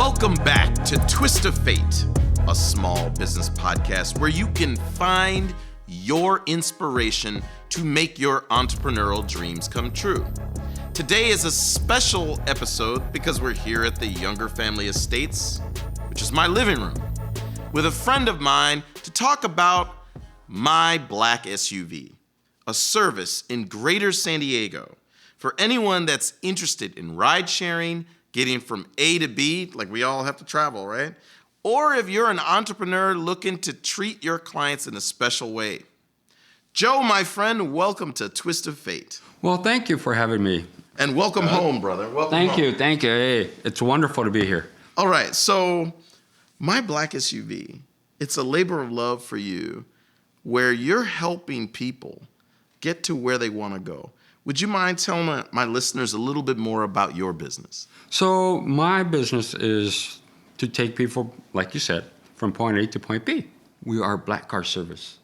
Welcome back to Twist of Fate, a small business podcast where you can find your inspiration to make your entrepreneurial dreams come true. Today is a special episode because we're here at the Younger Family Estates, which is my living room, with a friend of mine to talk about My Black SUV, a service in Greater San Diego for anyone that's interested in ride sharing, getting from A to B, like we all have to travel, right? Or if you're an entrepreneur looking to treat your clients in a special way. Joe, my friend, welcome to Twist of Fate. Well, thank you for having me. And welcome home, brother. Welcome Thank home. you. Hey, it's wonderful to be here. All right, so My Black SUV, it's a labor of love for you where you're helping people get to where they want to go. Would you mind telling my listeners a little bit more about your business? So my business is to take people, like you said, from point A to point B. We are black car service.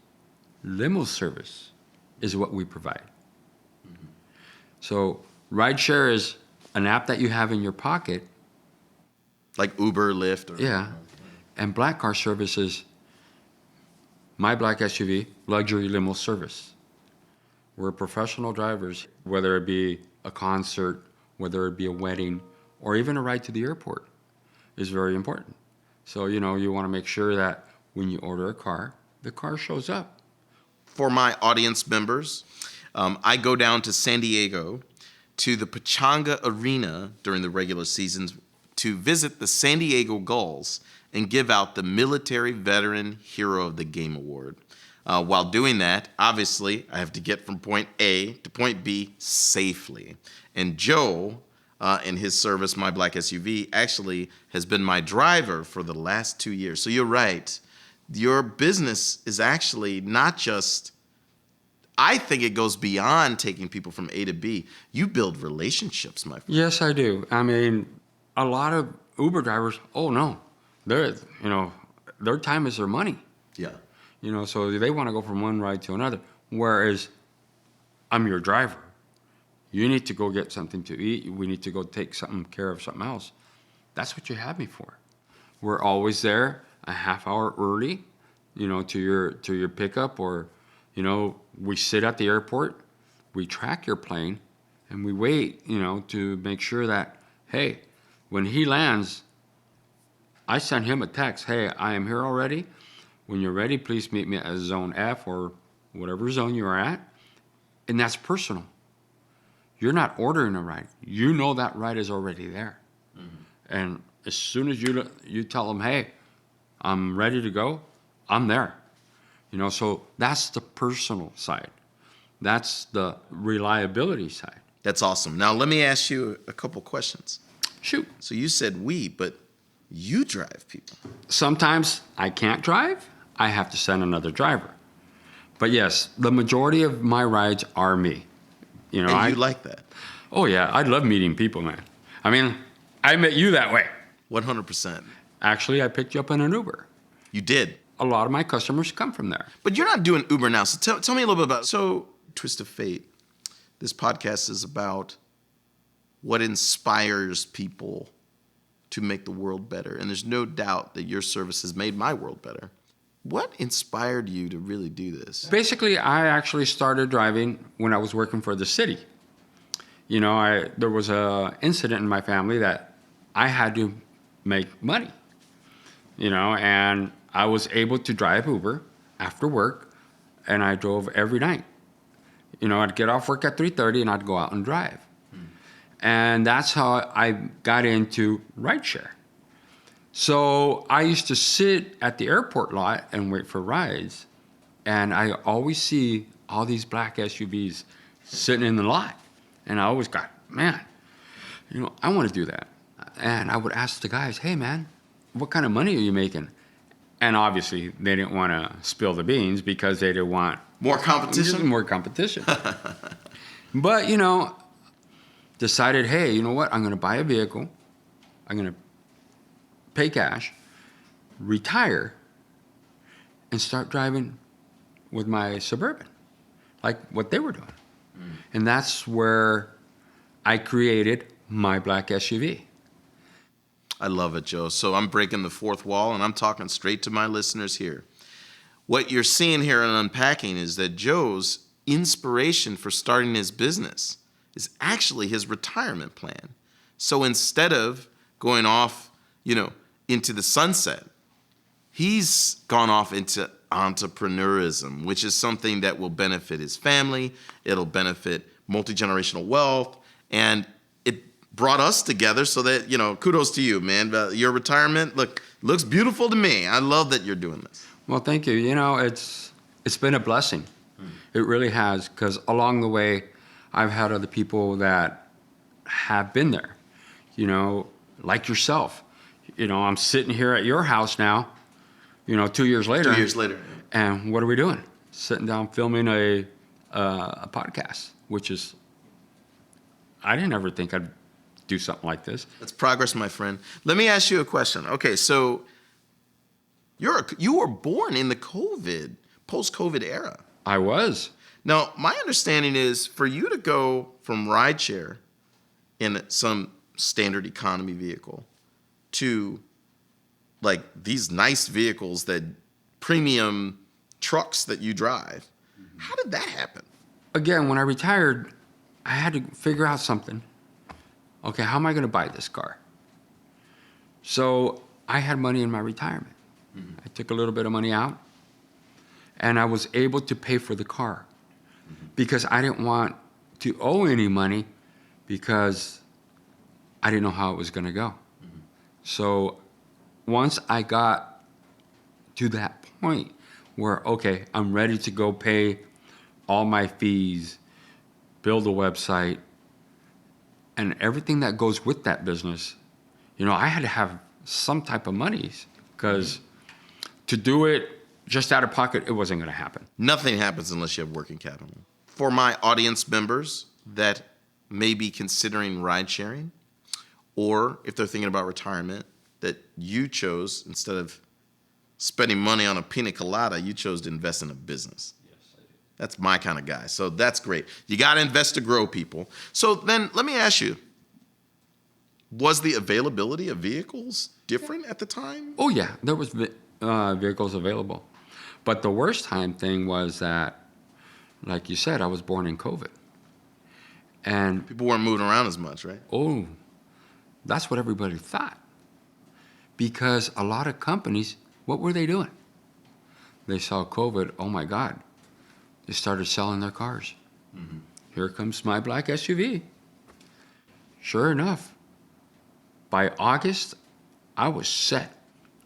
Limo service is what we provide. Mm-hmm. So rideshare is an app that you have in your pocket. Like Uber, Lyft? Yeah. And black car service is My Black SUV, luxury limo service. We're professional drivers, whether it be a concert, whether it be a wedding, or even a ride to the airport is very important. So, you want to make sure that when you order a car, the car shows up. For my audience members, I go down to San Diego to the Pachanga Arena during the regular seasons to visit the San Diego Gulls and give out the Military Veteran Hero of the Game Award. While doing that, obviously, I have to get from point A to point B safely. And Joe, in his service, My Black SUV, actually has been my driver for the last 2 years. So you're right. Your business is actually not just, I think it goes beyond taking people from A to B. You build relationships, my friend. Yes, I do. I mean, a lot of Uber drivers, their time is their money. Yeah. So they want to go from one ride to another. Whereas I'm your driver. You need to go get something to eat. We need to go take care of something else. That's what you have me for. We're always there a half hour early, to your pickup, or, we sit at the airport, we track your plane, and we wait, to make sure that, hey, when he lands, I send him a text, hey, I am here already. When you're ready, please meet me at zone F or whatever zone you're at. And that's personal. You're not ordering a ride. You know that ride is already there. Mm-hmm. And as soon as you tell them, hey, I'm ready to go, I'm there. So that's the personal side. That's the reliability side. That's awesome. Now, let me ask you a couple questions. Shoot. So you said we, but you drive people. Sometimes I can't drive. I have to send another driver. But yes, the majority of my rides are me. You like that? Oh, yeah. I love meeting people, man. I mean, I met you that way. 100%. Actually, I picked you up in an Uber. You did? A lot of my customers come from there. But you're not doing Uber now. So tell me a little bit about it. So, Twist of Fate, this podcast is about what inspires people to make the world better. And there's no doubt that your service has made my world better. What inspired you to really do this? Basically, I actually started driving when I was working for the city. There was an incident in my family that I had to make money. And I was able to drive Uber after work, and I drove every night. I'd get off work at 3:30 and I'd go out and drive. And that's how I got into rideshare. So I used to sit at the airport lot and wait for rides. And I always see all these black SUVs sitting in the lot. And I always got, man, I want to do that. And I would ask the guys, hey, man, what kind of money are you making? And obviously, they didn't want to spill the beans because they didn't want... More competition? More competition. But, decided, hey, you know what? I'm going to buy a vehicle. I'm going to pay cash, retire, and start driving with my Suburban, like what they were doing. And that's where I created My Black SUV. I love it, Joe. So I'm breaking the fourth wall, and I'm talking straight to my listeners here. What you're seeing here and unpacking is that Joe's inspiration for starting his business is actually his retirement plan. So instead of going off, into the sunset, he's gone off into entrepreneurism, which is something that will benefit his family. It'll benefit multi-generational wealth, and it brought us together so that, kudos to you, man. Your retirement looks beautiful to me. I love that you're doing this. Well, thank you. It's been a blessing. It really has, because along the way, I've had other people that have been there, like yourself. I'm sitting here at your house now, 2 years later. 2 years later. And what are we doing? Sitting down filming a podcast, which is, I didn't ever think I'd do something like this. That's progress, my friend. Let me ask you a question. Okay, so you were born in the post-COVID era. I was. Now, my understanding is for you to go from rideshare in some standard economy vehicle to like these nice vehicles, that premium trucks that you drive, how did that happen? Again, when I retired, I had to figure out something. Okay, how am I going to buy this car? So I had money in my retirement. I took a little bit of money out, and I was able to pay for the car because I didn't want to owe any money because I didn't know how it was going to go. So once I got to that point where, okay, I'm ready to go pay all my fees, build a website, and everything that goes with that business, I had to have some type of money because to do it just out of pocket, it wasn't going to happen. Nothing happens unless you have working capital. For my audience members that may be considering ride sharing, or if they're thinking about retirement, that you chose, instead of spending money on a pina colada, you chose to invest in a business. Yes, I do. That's my kind of guy. So that's great. You got to invest to grow, people. So then let me ask you, was the availability of vehicles different at the time? Oh, yeah. There was vehicles available. But the worst time thing was that, like you said, I was born in COVID. And people weren't moving around as much, right? Oh, that's what everybody thought. Because a lot of companies, what were they doing? They saw COVID, oh my God. They started selling their cars. Here comes my black SUV. Sure enough, by August, I was set.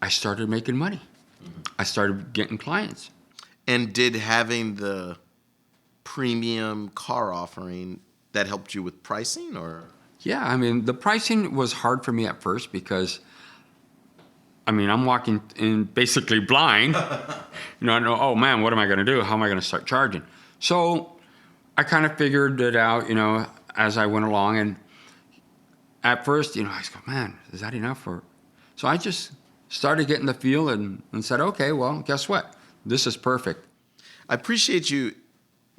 I started making money. I started getting clients. And did having the premium car offering, that helped you with pricing, or? Yeah, the pricing was hard for me at first because, I'm walking in basically blind. I know, oh man, what am I going to do? How am I going to start charging? So I kind of figured it out, as I went along. And at first, I was going, man, is that enough? So I just started getting the feel and said, okay, well, guess what? This is perfect. I appreciate you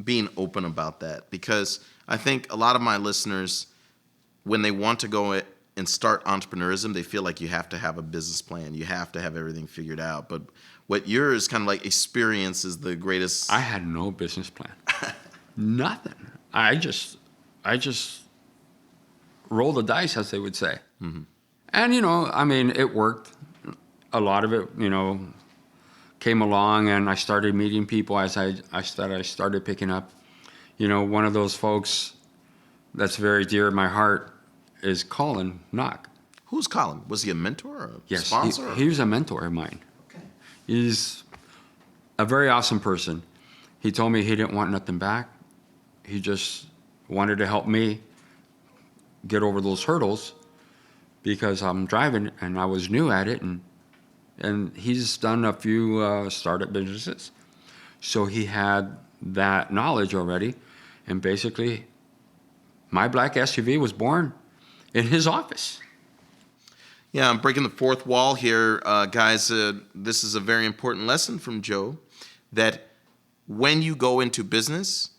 being open about that, because I think a lot of my listeners, when they want to go and start entrepreneurism, they feel like you have to have a business plan. You have to have everything figured out. But what yours kind of like experience is the greatest. I had no business plan. Nothing. I just roll the dice, as they would say. And, it worked. A lot of it, came along, and I started meeting people as I started picking up. One of those folks that's very dear to my heart is Colin Knock. Who's Colin? Was he a mentor or a yes, sponsor? He was a mentor of mine. Okay. He's a very awesome person. He told me he didn't want nothing back. He just wanted to help me get over those hurdles because I'm driving and I was new at it, and he's done a few startup businesses. So he had that knowledge already, and basically my black SUV was born in his office. Yeah, I'm breaking the fourth wall here, guys. This is a very important lesson from Joe, that when you go into business,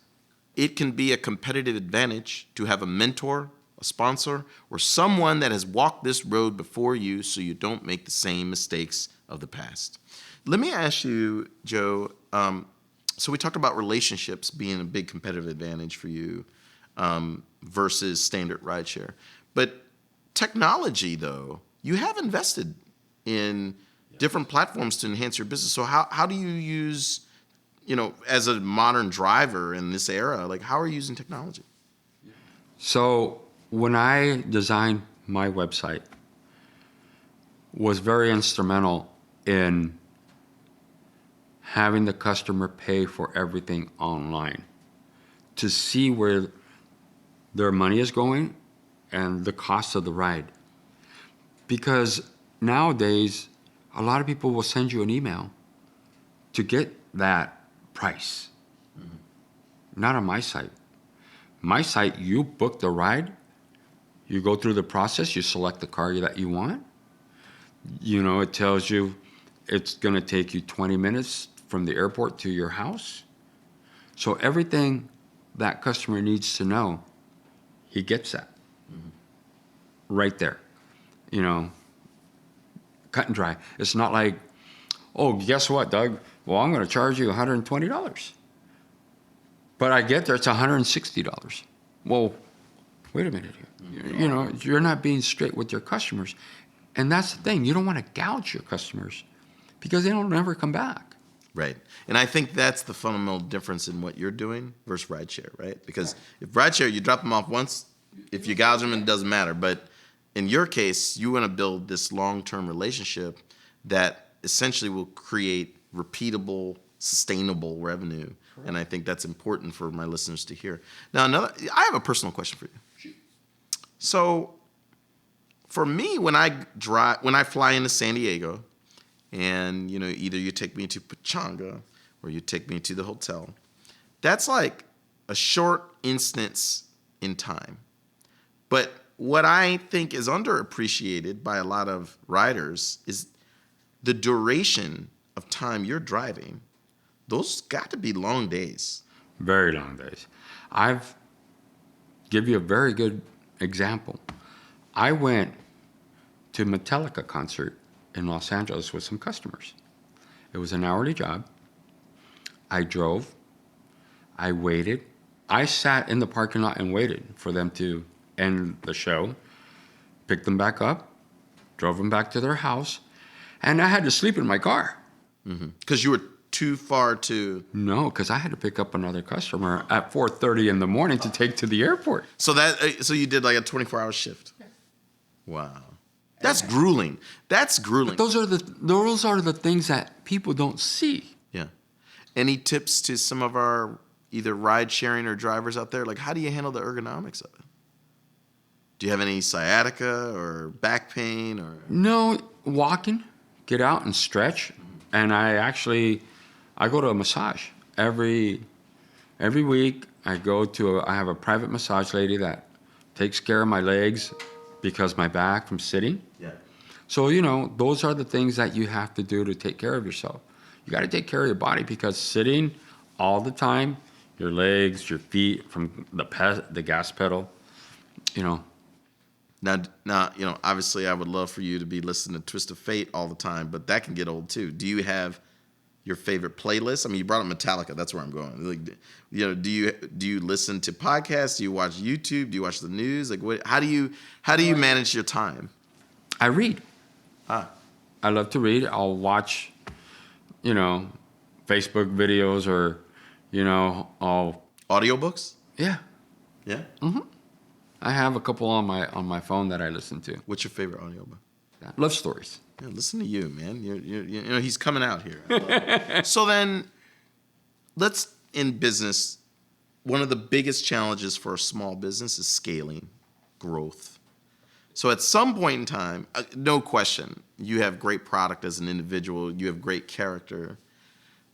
it can be a competitive advantage to have a mentor, a a sponsor, or someone that has walked this road before you so you don't make the same mistakes of the past. Let me ask you, Joe, so we talked about relationships being a big competitive advantage for you versus standard rideshare. But technology, though, you have invested in different platforms to enhance your business. So how do you use, as a modern driver in this era, like how are you using technology? So when I designed my website, was very instrumental in having the customer pay for everything online to see where their money is going and the cost of the ride. Because nowadays, a lot of people will send you an email to get that price. Not on my site. My site, you book the ride, you go through the process, you select the car that you want. It tells you it's going to take you 20 minutes from the airport to your house. So everything that customer needs to know, he gets that right there. Cut and dry. It's not like, oh, guess what, Doug? Well, I'm going to charge you $120. But I get there, it's $160. Well, wait a minute here. You're not being straight with your customers. And that's the thing. You don't want to gouge your customers because they don't never come back. Right. And I think that's the fundamental difference in what you're doing versus rideshare, right? Because if rideshare, you drop them off once, if you gouge them, it doesn't matter. But in your case, you want to build this long-term relationship that essentially will create repeatable, sustainable revenue. Correct. And I think that's important for my listeners to hear. Now, I have a personal question for you. So for me, when I fly into San Diego, and either you take me to Pachanga or you take me to the hotel, that's like a short instance in time. But what I think is underappreciated by a lot of riders is the duration of time you're driving. Those got to be long days. Very long days. I've give you a very good example. I went to Metallica concert in Los Angeles with some customers. It was an hourly job. I drove. I waited. I sat in the parking lot and waited for them to end the show, picked them back up, drove them back to their house, and I had to sleep in my car. Because you were too far to... No, because I had to pick up another customer at 4:30 in the morning to take to the airport. So you did like a 24-hour shift? Wow. That's grueling. That's grueling. But those are the things that people don't see. Yeah. Any tips to some of our either ride sharing or drivers out there? Like, how do you handle the ergonomics of it? Do you have any sciatica or back pain or? No, walking, get out and stretch. And I go to a massage every week. I have a private massage lady that takes care of my legs because my back from sitting. Yeah. So, those are the things that you have to do to take care of yourself. You got to take care of your body because sitting all the time, your legs, your feet from the gas pedal, Now, obviously I would love for you to be listening to Twist of Fate all the time, but that can get old too. Do you have your favorite playlist? I mean, you brought up Metallica. That's where I'm going. Like, do you listen to podcasts? Do you watch YouTube? Do you watch the news? Like, how do you manage your time? I read. I love to read. I'll watch, Facebook videos or, audiobooks? Yeah. Yeah. I have a couple on my phone that I listen to. What's your favorite audiobook? Love stories. Yeah, listen to you, man. He's coming out here. So then, in business, one of the biggest challenges for a small business is scaling, growth. So at some point in time, no question, you have great product as an individual, you have great character,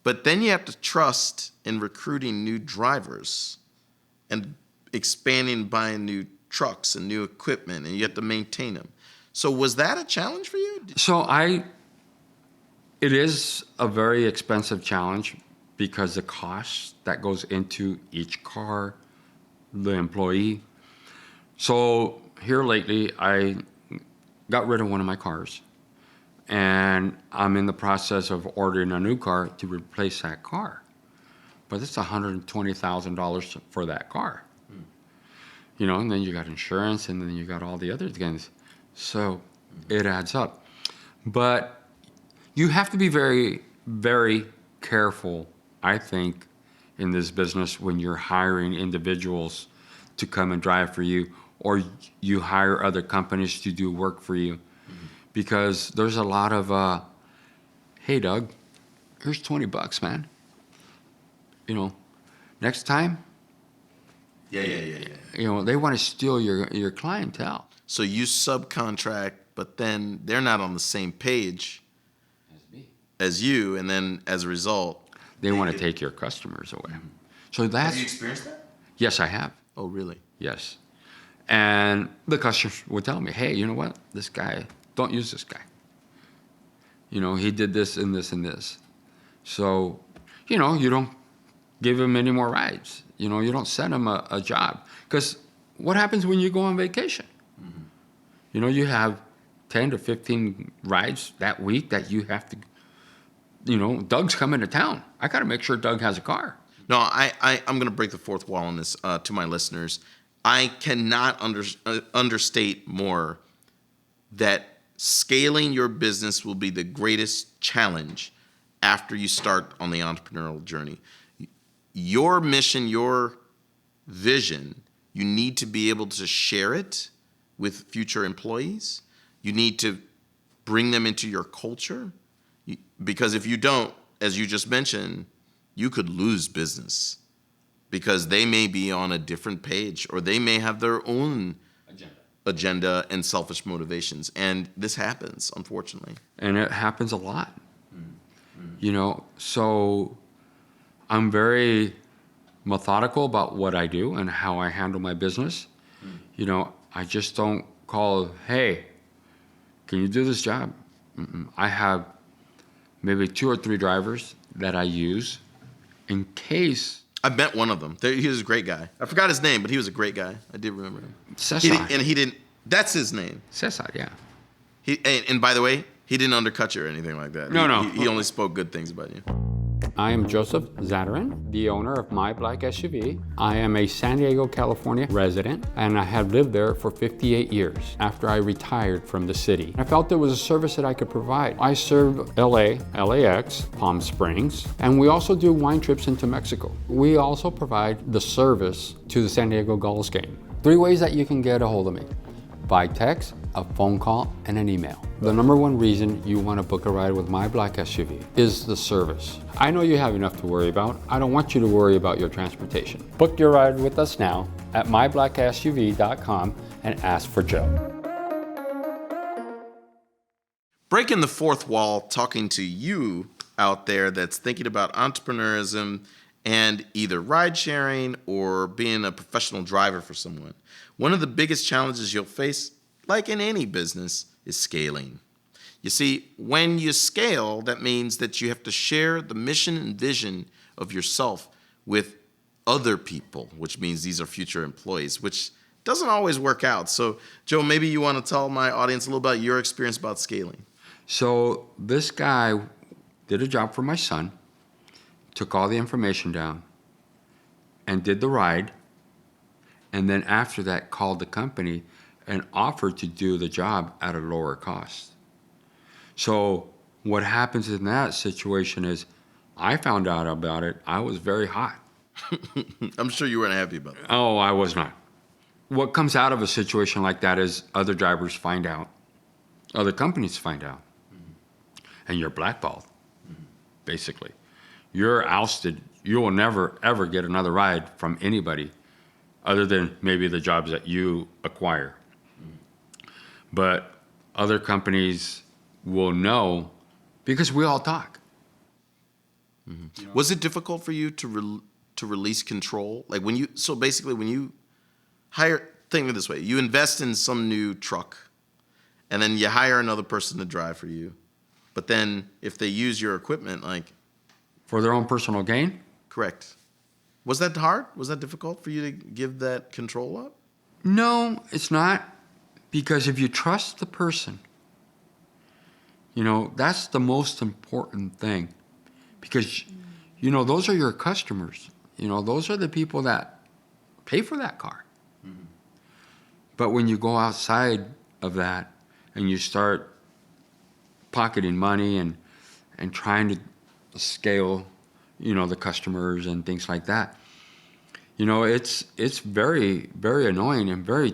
but then you have to trust in recruiting new drivers and expanding, buying new trucks and new equipment, and you have to maintain them. So was that a challenge for you? So it is a very expensive challenge because the cost that goes into each car, the employee. So here lately, I got rid of one of my cars, and I'm in the process of ordering a new car to replace that car. But it's $120,000 for that car. You know, and then you got insurance, and then you got all the other things. So it adds up. But you have to be very, very careful, I think, in this business when you're hiring individuals to come and drive for you, or you hire other companies to do work for you. Because there's a lot of, hey, Doug, here's $20, man. You know, next time, Yeah. you know, they want to steal your clientele. So you subcontract, but then they're not on the same page as you, and then as a result, They want to take your customers away. So that's... Have you experienced that? Yes, I have. Oh, really? Yes. And the customers would tell me, hey, you know what? This guy, don't use this guy. You know, he did this and this and this. So, you know, you don't give him any more rides. You know, you don't send him a job. Because what happens when you go on vacation? You know, you have 10 to 15 rides that week that you have to, you know, Doug's coming to town. I got to make sure Doug has a car. No, I'm going to break the fourth wall on this to my listeners. I cannot understate more that scaling your business will be the greatest challenge after you start on the entrepreneurial journey. Your mission, your vision, you need to be able to share it with future employees. You need to bring them into your culture. Because if you don't, as you just mentioned, you could lose business because they may be on a different page or they may have their own agenda and selfish motivations. And this happens, unfortunately. And it happens a lot. You know, so I'm very methodical about what I do and how I handle my business. You know, I just don't call, hey, can you do this job? I have maybe 2 or 3 drivers that I use in case. I met one of them. He was a great guy. I forgot his name, but he was a great guy. I did remember him. Cesar. He didn't. That's his name. Cesar, yeah. And by the way, he didn't undercut you or anything like that. No. He only spoke good things about you. I am Joseph Zatarain, the owner of My Black SUV. I am a San Diego, California resident, and I have lived there for 58 years after I retired from the city. I felt there was a service that I could provide. I serve LA, LAX, Palm Springs, and we also do wine trips into Mexico. We also provide the service to the San Diego Gulls game. 3 ways that you can get a hold of me: by text, a phone call, and an email. The number one reason you want to book a ride with My Black SUV is the service. I know you have enough to worry about. I don't want you to worry about your transportation. Book your ride with us now at myblacksuv.com and ask for Joe. Breaking the fourth wall, talking to you out there that's thinking about entrepreneurism and either ride sharing or being a professional driver for someone. One of the biggest challenges you'll face, like in any business, is scaling. You see, when you scale, that means that you have to share the mission and vision of yourself with other people, which means these are future employees, which doesn't always work out. So, Joe, maybe you want to tell my audience a little about your experience about scaling. So this guy did a job for my son, took all the information down, and did the ride, and then after that called the company and offered to do the job at a lower cost. So what happens in that situation is I found out about it. I was very hot. I'm sure you weren't happy about that. Oh, I was not. What comes out of a situation like that is other drivers find out, other companies find out, and you're blackballed, basically. You're ousted. You will never, ever get another ride from anybody other than maybe the jobs that you acquire. But other companies will know because we all talk. Mm-hmm. Was it difficult for you to release control? Like when you hire, think of it this way, you invest in some new truck and then you hire another person to drive for you. But then if they use your equipment, like... For their own personal gain? Correct. Was that hard? Was that difficult for you to give that control up? No, it's not. Because if you trust the person, that's the most important thing. Because, those are your customers. Those are the people that pay for that car. Mm-hmm. But when you go outside of that and you start pocketing money and trying to scale, the customers and things like that, it's very, very annoying and very,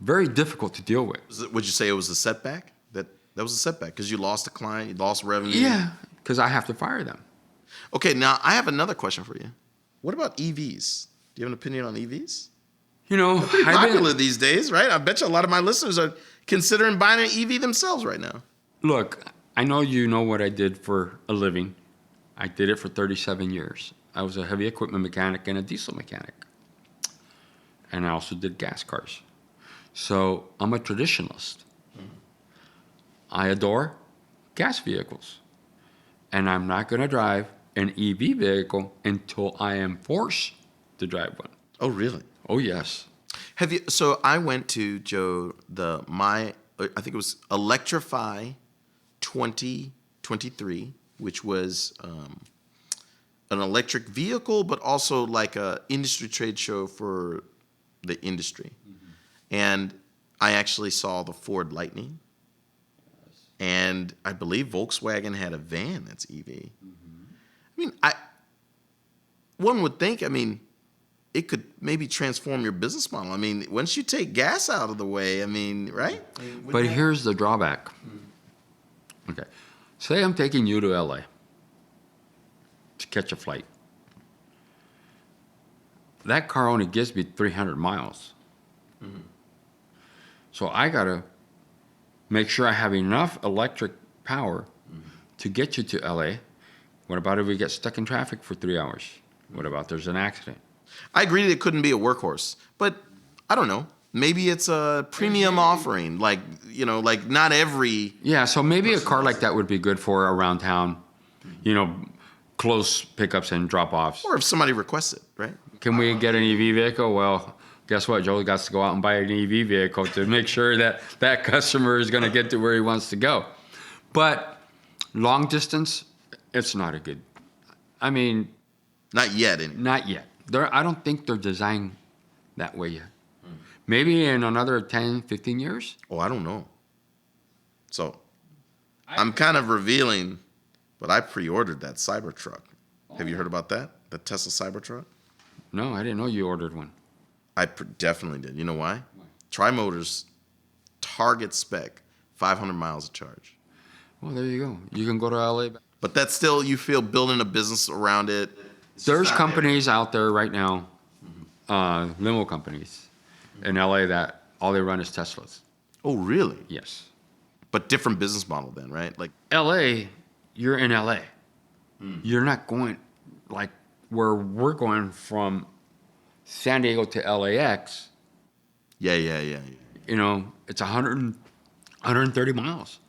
very difficult to deal with. Would you say it was a setback? That was a setback because you lost a client, you lost revenue? Yeah, because I have to fire them. Okay, now I have another question for you. What about EVs? Do you have an opinion on EVs? They're pretty popular these days, right? I bet you a lot of my listeners are considering buying an EV themselves right now. Look, I know you know what I did for a living. I did it for 37 years. I was a heavy equipment mechanic and a diesel mechanic. And I also did gas cars. So I'm a traditionalist. I adore gas vehicles. And I'm not going to drive an EV vehicle until I am forced to drive one. Oh, really? Oh, yes. So I went to, Joe, I think it was Electrify 2023, which was an electric vehicle, but also like a industry trade show for the industry. Mm-hmm. And I actually saw the Ford Lightning. Yes. And I believe Volkswagen had a van that's EV. Mm-hmm. One would think, it could maybe transform your business model. Once you take gas out of the way, right? But here's the drawback. Mm-hmm. Okay. Say I'm taking you to LA to catch a flight. That car only gives me 300 miles. Mm-hmm. So I got to make sure I have enough electric power to get you to LA. What about if we get stuck in traffic for 3 hours? What about there's an accident? I agree that it couldn't be a workhorse, but I don't know. Maybe it's a premium offering, like not every... Yeah, so maybe a car like that would be good for around town, close pickups and drop-offs. Or if somebody requests it, right? Can we get an EV vehicle? Well, guess what? Joe got to go out and buy an EV vehicle to make sure that customer is going to get to where he wants to go. But long distance, it's not a good... Not yet, anyway. Not yet. I don't think they're designed that way yet. Maybe in another 10, 15 years? Oh, I don't know. So, I'm kind of revealing, but I pre-ordered that Cybertruck. Have you heard about that? The Tesla Cybertruck? No, I didn't know you ordered one. I definitely did. You know why? Tri-Motors target spec, 500 miles of charge. Well, there you go. You can go to LA. But that's still, you feel, building a business around it. There's companies out there right now, limo companies in LA that all they run is Teslas. Oh, really? Yes. But different business model then, right? Like LA, you're in LA. You're not going like where we're going from San Diego to LAX. Yeah. It's 130 miles.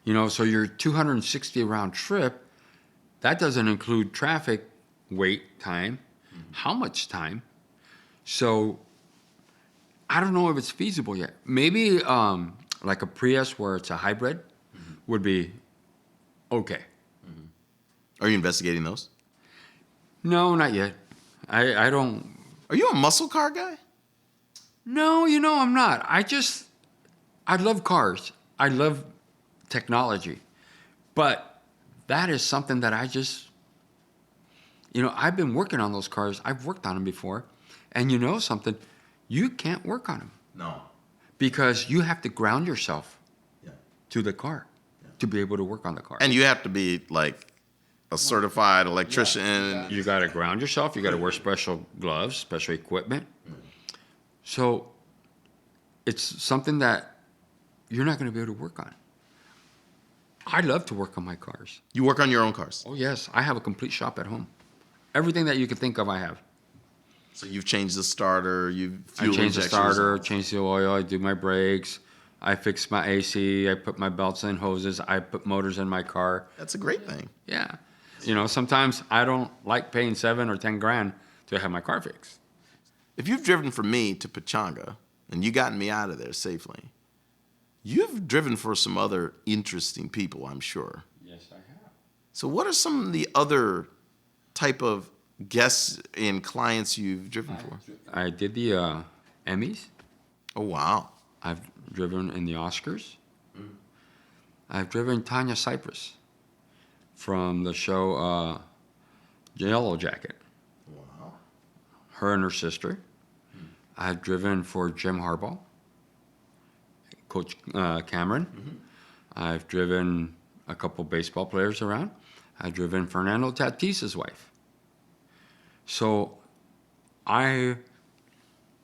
So your 260 round trip, that doesn't include traffic, wait time, how much time. So I don't know if it's feasible yet. Maybe like a Prius where it's a hybrid would be okay. Are you investigating those? No, not yet. I don't. Are you a muscle car guy? No, I'm not. I love cars. I love technology. But that is something that I've been working on those cars. I've worked on them before. And something, you can't work on them. No. Because you have to ground yourself to the car to be able to work on the car. And you have to be like a certified electrician. Yeah. You got to ground yourself. You got to wear special gloves, special equipment. So it's something that you're not going to be able to work on. I love to work on my cars. You work on your own cars? Oh, yes. I have a complete shop at home. Everything that you could think of, I have. So you've changed the starter, I changed the starter, changed the oil, I do my brakes, I fix my AC, I put my belts and hoses, I put motors in my car. That's a great thing. Yeah. Sometimes I don't like paying $7 or $10 grand to have my car fixed. if you've driven from me to Pechanga and you gotten me out of there safely, you've driven for some other interesting people, I'm sure. Yes, I have. So what are some of the other type of guests and clients you've driven for? I did the Emmys. Oh, wow. I've driven in the Oscars. I've driven Tanya Cypress from the show Yellow Jacket. Wow. Her and her sister. I've driven for Jim Harbaugh, Coach Cameron. I've driven a couple baseball players around. I've driven Fernando Tatis's wife. So I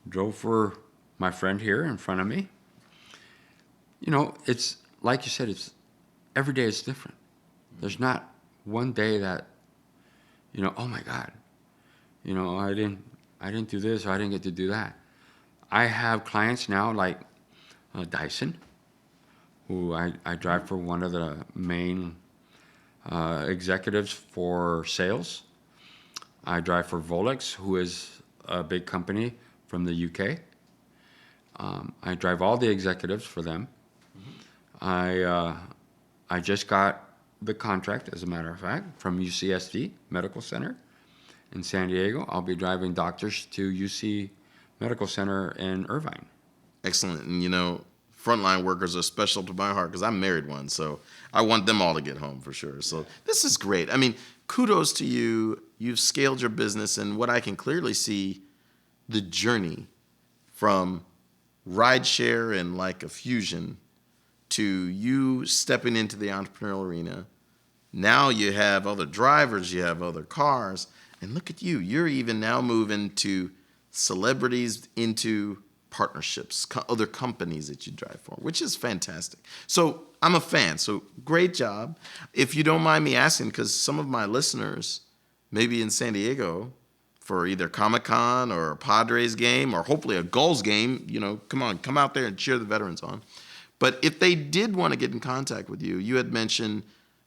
drove for my friend here in front of me. You know, it's like you said, it's every day is different. There's not one day that, you know, oh my God, you know, I didn't do this or I didn't get to do that. I have clients now like Dyson, who I drive for one of the main executives for sales. I drive for Volex, who is a big company from the UK. I drive all the executives for them. I just got the contract, as a matter of fact, from UCSD Medical Center in San Diego. I'll be driving doctors to UC Medical Center in Irvine. Excellent. And, you know, frontline workers are special to my heart because I'm married one, so I want them all to get home for sure. So this is great. I mean, kudos to you. You've scaled your business, and what I can clearly see, the journey from rideshare and like a fusion to you stepping into the entrepreneurial arena. Now you have other drivers, you have other cars, and look at you. You're even now moving to celebrities into partnerships, other companies that you drive for, which is fantastic. So I'm a fan. So great job. If you don't mind me asking, because some of my listeners, maybe in San Diego, for either Comic-Con or a Padres game or hopefully a Gulls game, you know, come out there and cheer the veterans on. But if they did want to get in contact with you, you had mentioned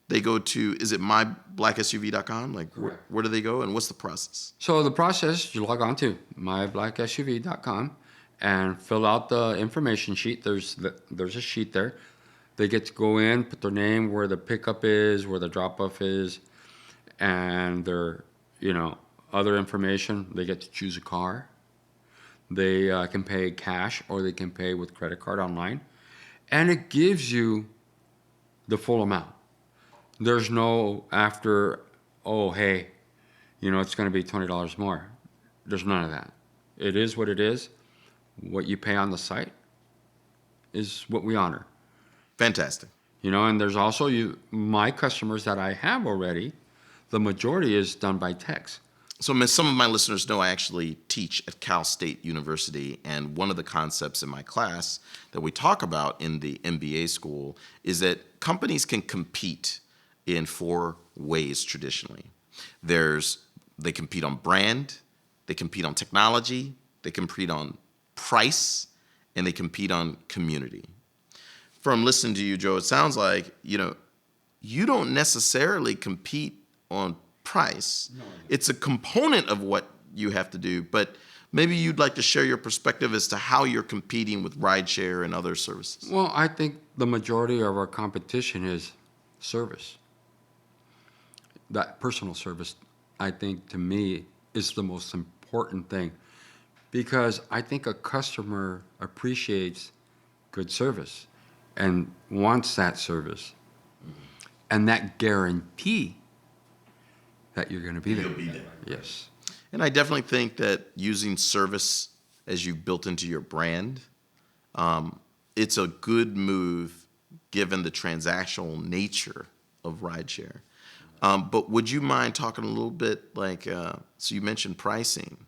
they go to, is it myblacksuv.com? Like, where do they go and what's the process? So the process, you log on to myblacksuv.com and fill out the information sheet. There's a sheet there. They get to go in, put their name, where the pickup is, where the drop-off is, and their, you know, other information. They get to choose a car. They can pay cash or they can pay with credit card online. And it gives you the full amount. There's no after, oh, hey, you know, it's going to be $20 more. There's none of that. It is what it is. What you pay on the site is what we honor. Fantastic. You know, and there's also my customers that I have already, the majority is done by text. So some of my listeners know I actually teach at Cal State University, and one of the concepts in my class that we talk about in the MBA school is that companies can compete in 4 ways traditionally. They compete on brand, they compete on technology, they compete on price, and they compete on community. From listening to you, Joe, it sounds like, you know, you don't necessarily compete on price. No. It's a component of what you have to do, but maybe you'd like to share your perspective as to how you're competing with rideshare and other services. Well, I think the majority of our competition is service. That personal service, I think, to me, is the most important thing, because I think a customer appreciates good service and wants that service, and that guarantee that you're going to be there. You'll be there. Yes. And I definitely think that using service as you built into your brand, it's a good move given the transactional nature of rideshare. But would you mind talking a little bit like, so you mentioned pricing.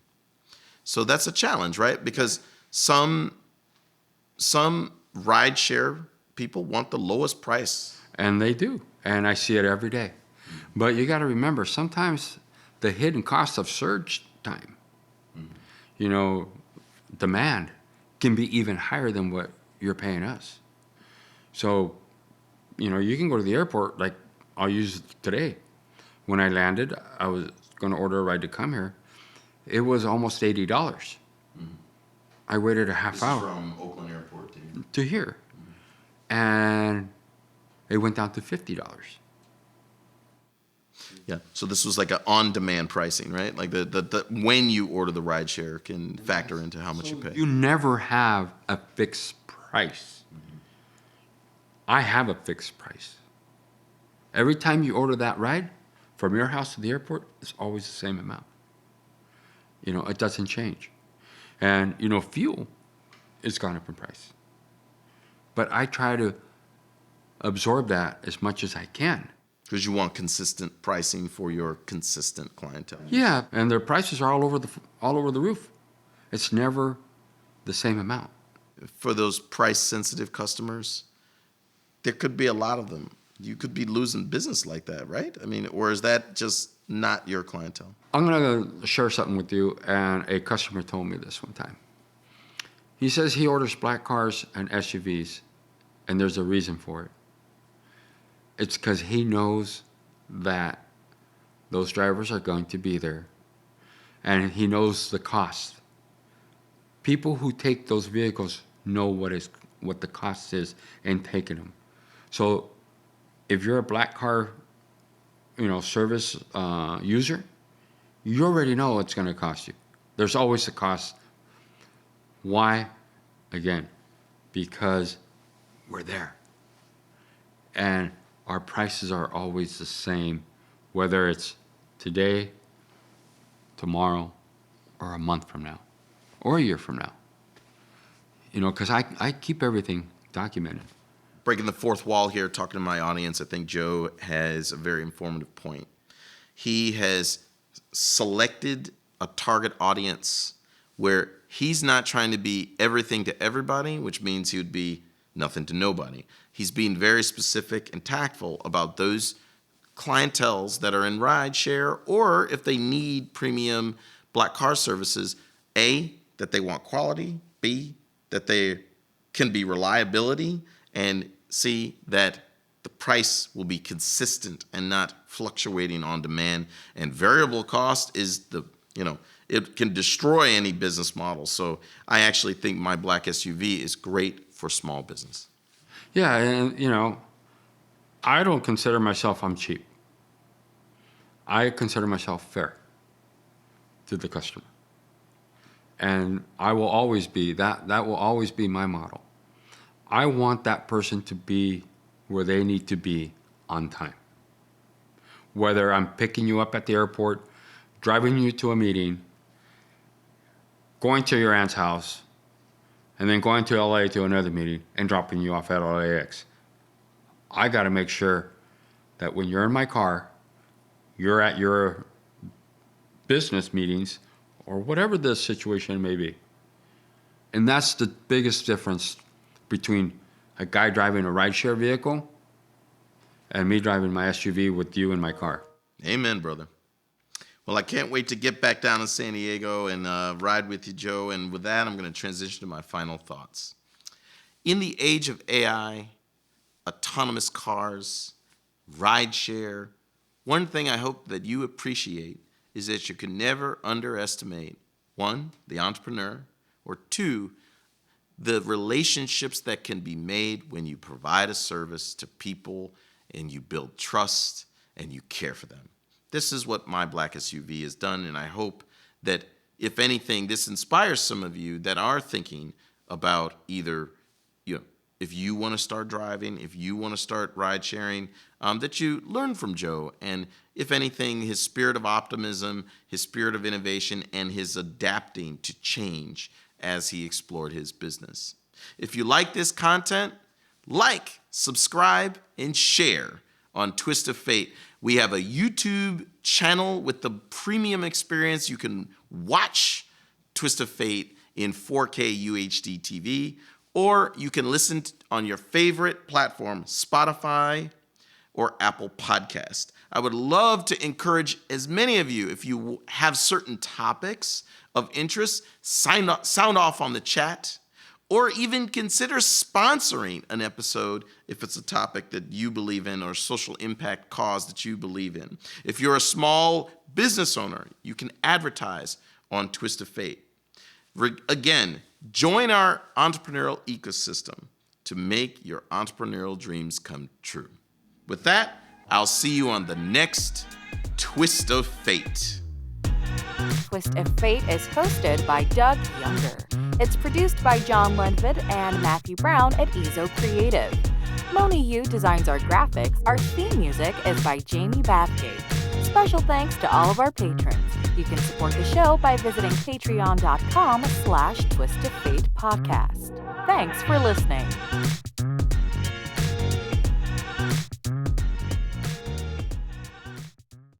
So that's a challenge, right? Because some rideshare people want the lowest price. And they do. And I see it every day. But you got to remember, sometimes the hidden cost of surge time, you know, demand can be even higher than what you're paying us. So, you know, you can go to the airport, like I'll use today. When I landed, I was going to order a ride to come here. It was almost $80. I waited a half This hour is from Oakland Airport to here. And it went down to $50. Yeah. So this was like an on-demand pricing, right? Like the when you order the rideshare can factor into how much you pay. You never have a fixed price. I have a fixed price. Every time you order that ride from your house to the airport, it's always the same amount. It doesn't change. And, fuel is gone up in price. But I try to absorb that as much as I can. Because you want consistent pricing for your consistent clientele. Yeah, and their prices are all over the roof. It's never the same amount. For those price-sensitive customers, there could be a lot of them. You could be losing business like that, right? I mean, or is that just not your clientele? I'm going to share something with you, and a customer told me this one time. He says he orders black cars and SUVs, and there's a reason for it. It's because he knows that those drivers are going to be there, and he knows the cost. People who take those vehicles know what the cost is in taking them. So if you're a black car, service user, you already know it's going to cost you. There's always a cost. Why? Again, because we're there. And our prices are always the same, whether it's today, tomorrow, or a month from now, or a year from now. Because I keep everything documented. Breaking the fourth wall here, talking to my audience, I think Joe has a very informative point. He has selected a target audience where he's not trying to be everything to everybody, which means he would be nothing to nobody. He's being very specific and tactful about those clienteles that are in rideshare, or if they need premium black car services, A, that they want quality, B, that they can be reliability, and C, that the price will be consistent and not fluctuating on demand. And variable cost is it can destroy any business model. So I actually think my black SUV is great for small business. Yeah, and I don't consider myself I'm cheap. I consider myself fair to the customer. And I will always be that will always be my model. I want that person to be where they need to be on time. Whether I'm picking you up at the airport, driving you to a meeting, going to your aunt's house, and then going to LA to another meeting and dropping you off at LAX. I got to make sure that when you're in my car, you're at your business meetings or whatever the situation may be. And that's the biggest difference between a guy driving a rideshare vehicle and me driving my SUV with you in my car. Amen, brother. Well, I can't wait to get back down to San Diego and ride with you, Joe. And with that, I'm going to transition to my final thoughts. In the age of AI, autonomous cars, rideshare, one thing I hope that you appreciate is that you can never underestimate, one, the entrepreneur, or two, the relationships that can be made when you provide a service to people and you build trust and you care for them. This is what my black SUV has done, and I hope that, if anything, this inspires some of you that are thinking about either, if you want to start driving, if you want to start ride sharing, that you learn from Joe. And if anything, his spirit of optimism, his spirit of innovation, and his adapting to change as he explored his business. If you like this content, like, subscribe, and share on Twist of Fate. We have a YouTube channel with the premium experience. You can watch Twist of Fate in 4K UHD TV, or you can listen on your favorite platform, Spotify or Apple Podcast. I would love to encourage as many of you, if you have certain topics of interest, sound off on the chat, or even consider sponsoring an episode if it's a topic that you believe in or social impact cause that you believe in. If you're a small business owner, you can advertise on Twist of Fate. Again, join our entrepreneurial ecosystem to make your entrepreneurial dreams come true. With that, I'll see you on the next Twist of Fate. Twist of Fate is hosted by Doug Younger. It's produced by John Lundvid and Matthew Brown at Ezo Creative. Moni Yu designs our graphics. Our theme music is by Jamie Bathgate. Special thanks to all of our patrons. You can support the show by visiting patreon.com/twistoffate podcast. Thanks for listening.